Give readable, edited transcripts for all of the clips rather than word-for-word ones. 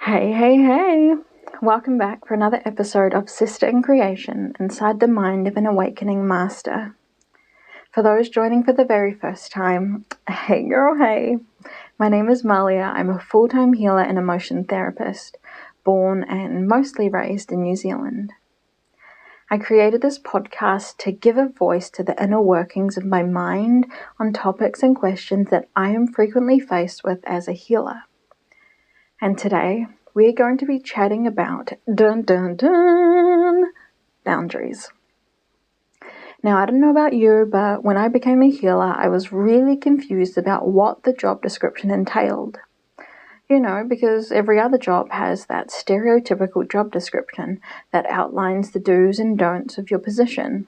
Hey, hey, hey! Welcome back for another episode of Sister in Creation inside the mind of an awakening master. For those joining for the very first time, hey girl, hey! My name is Malia. I'm a full-time healer and emotion therapist, born and mostly raised in New Zealand. I created this podcast to give a voice to the inner workings of my mind on topics and questions that I am frequently faced with as a healer. And today, we're going to be chatting about boundaries. Now, I don't know about you, but when I became a healer, I was really confused about what the job description entailed. You know, because every other job has that stereotypical job description that outlines the do's and don'ts of your position.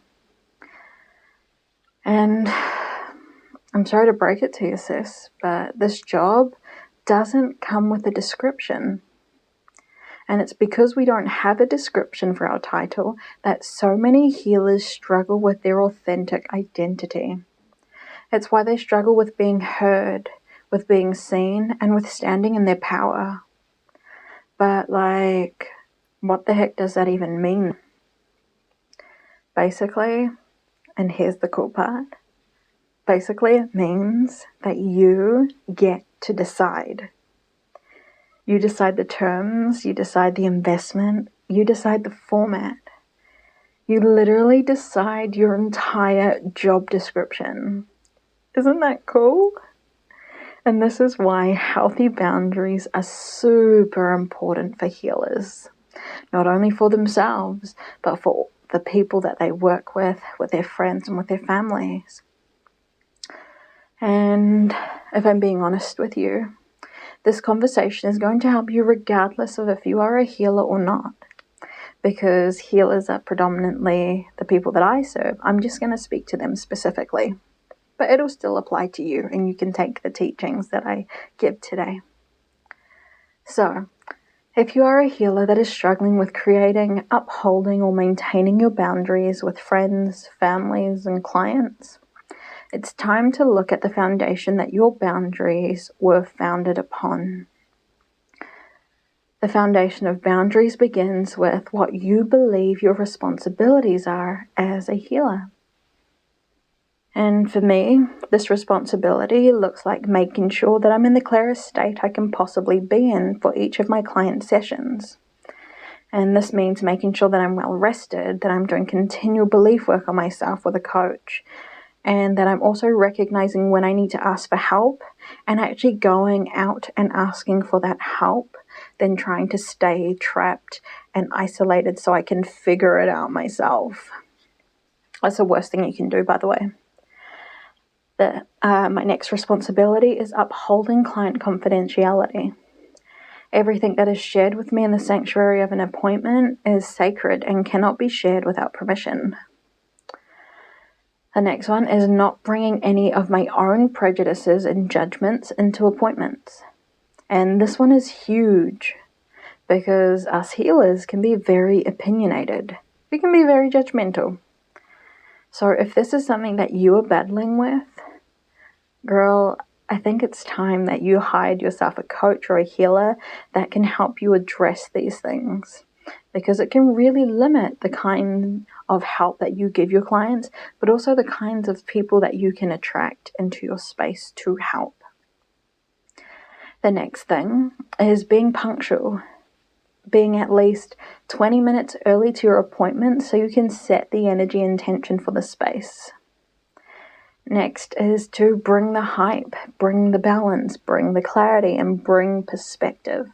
And I'm sorry to break it to you, sis, but this job doesn't come with a description. And it's because we don't have a description for our title that so many healers struggle with their authentic identity. It's why they struggle with being heard, with being seen, and with standing in their power. But what the heck does that even mean? Basically, and here's the cool part, it means that you get to decide. You decide the terms, you decide the investment, you decide the format. You literally decide your entire job description. Isn't that cool? And this is why healthy boundaries are super important for healers. Not only for themselves, but for the people that they work with their friends, and with their families. And if I'm being honest with you, this conversation is going to help you regardless of if you are a healer or not. Because healers are predominantly the people that I serve. I'm just going to speak to them specifically. But it'll still apply to you, and you can take the teachings that I give today. So, if you are a healer that is struggling with creating, upholding, or maintaining your boundaries with friends, families, and clients, it's time to look at the foundation that your boundaries were founded upon. The foundation of boundaries begins with what you believe your responsibilities are as a healer. And for me, this responsibility looks like making sure that I'm in the clearest state I can possibly be in for each of my client sessions. And this means making sure that I'm well rested, that I'm doing continual belief work on myself with a coach, and that I'm also recognizing when I need to ask for help and actually going out and asking for that help than trying to stay trapped and isolated so I can figure it out myself. That's the worst thing you can do, by the way. My next responsibility is upholding client confidentiality. Everything that is shared with me in the sanctuary of an appointment is sacred and cannot be shared without permission. The next one is not bringing any of my own prejudices and judgments into appointments. And this one is huge because us healers can be very opinionated. We can be very judgmental. So if this is something that you are battling with, girl, I think it's time that you hired yourself a coach or a healer that can help you address these things, because it can really limit the kind of help that you give your clients, but also the kinds of people that you can attract into your space to help. The next thing is being punctual, being at least 20 minutes early to your appointment so you can set the energy and intention for the space. Next is to bring the hype, bring the balance, bring the clarity, and bring perspective.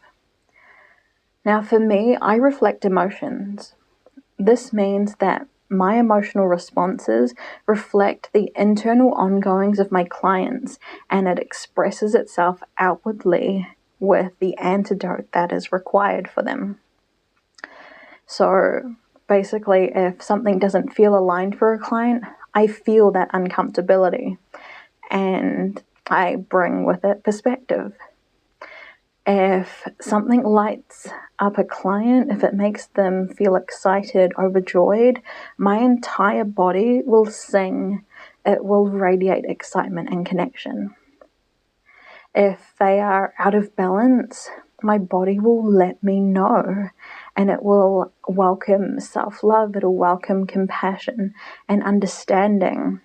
Now for me, I reflect emotions. This means that my emotional responses reflect the internal ongoings of my clients, and it expresses itself outwardly with the antidote that is required for them. So basically, if something doesn't feel aligned for a client, I feel that uncomfortability and I bring with it perspective. If something lights up a client, if it makes them feel excited, overjoyed, my entire body will sing. It will radiate excitement and connection. If they are out of balance, my body will let me know, and it will welcome self-love, it'll welcome compassion and understanding.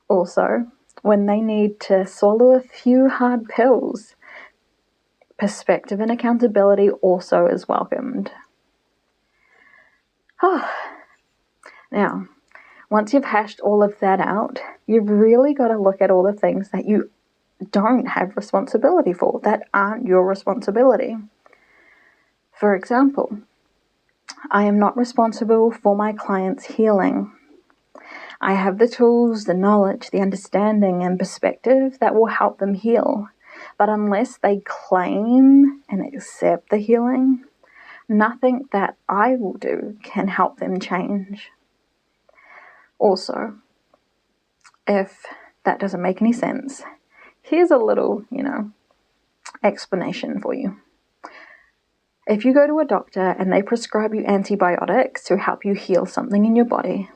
Also, when they need to swallow a few hard pills, perspective and accountability also is welcomed. Now, once you've hashed all of that out, you've really got to look at all the things that you don't have responsibility for, that aren't your responsibility. For example, I am not responsible for my client's healing. I have the tools, the knowledge, the understanding and perspective that will help them heal. But unless they claim and accept the healing, nothing that I will do can help them change. Also, if that doesn't make any sense, here's a little, explanation for you. If you go to a doctor and they prescribe you antibiotics to help you heal something in your body,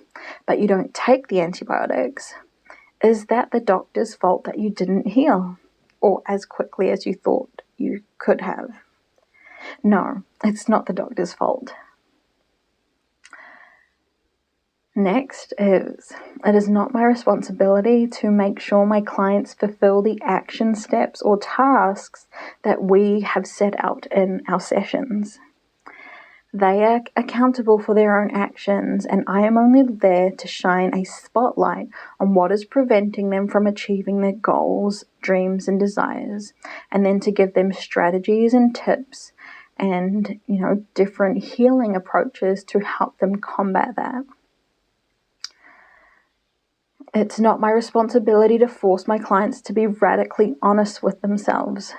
but you don't take the antibiotics, is that the doctor's fault that you didn't heal, or as quickly as you thought you could have? No, it's not the doctor's fault. Next is, it is not my responsibility to make sure my clients fulfill the action steps or tasks that we have set out in our sessions. They are accountable for their own actions, and I am only there to shine a spotlight on what is preventing them from achieving their goals, dreams, and desires, and then to give them strategies and tips and, different healing approaches to help them combat that. It's not my responsibility to force my clients to be radically honest with themselves.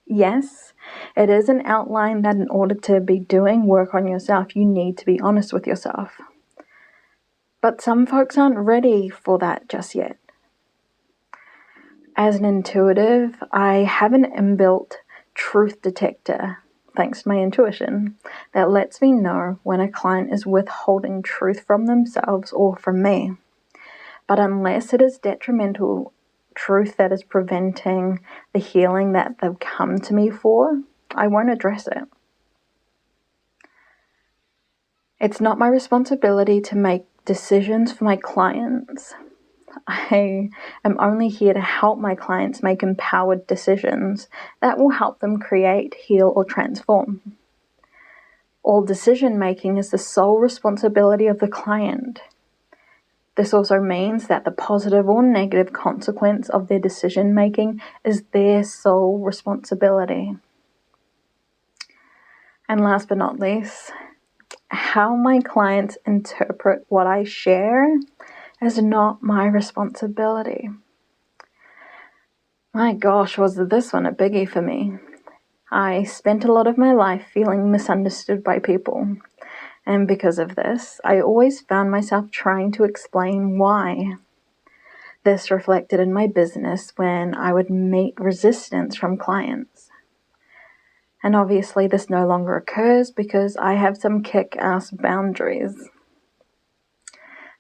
Yes, it is an outline that in order to be doing work on yourself, you need to be honest with yourself. But some folks aren't ready for that just yet. As an intuitive, I have an inbuilt truth detector, thanks to my intuition, that lets me know when a client is withholding truth from themselves or from me. But unless it is detrimental truth that is preventing the healing that they've come to me for, I won't address it. It's not my responsibility to make decisions for my clients. I am only here to help my clients make empowered decisions that will help them create, heal, or transform. All decision making is the sole responsibility of the client. This also means that the positive or negative consequence of their decision making is their sole responsibility. And last but not least, how my clients interpret what I share is not my responsibility. My gosh, was this one a biggie for me. I spent a lot of my life feeling misunderstood by people. And because of this, I always found myself trying to explain why. This reflected in my business when I would meet resistance from clients. And obviously this no longer occurs because I have some kick-ass boundaries.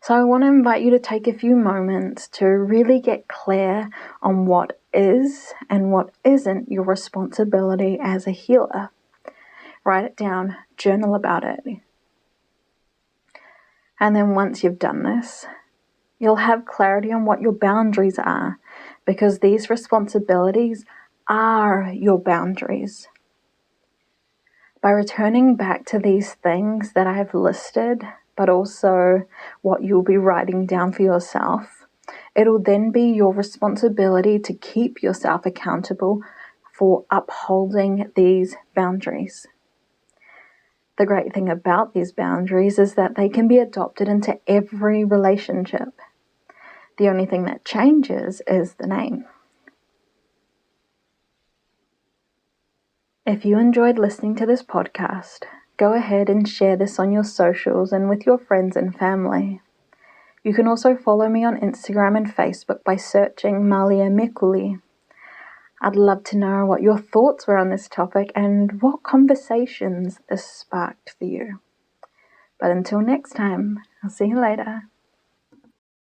So I want to invite you to take a few moments to really get clear on what is and what isn't your responsibility as a healer. Write it down, journal about it. And then once you've done this, you'll have clarity on what your boundaries are, because these responsibilities are your boundaries. By returning back to these things that I have listed, but also what you'll be writing down for yourself, it'll then be your responsibility to keep yourself accountable for upholding these boundaries. The great thing about these boundaries is that they can be adopted into every relationship. The only thing that changes is the name. If you enjoyed listening to this podcast, go ahead and share this on your socials and with your friends and family. You can also follow me on Instagram and Facebook by searching Malia Mikuli. I'd love to know what your thoughts were on this topic and what conversations this sparked for you. But until next time, I'll see you later.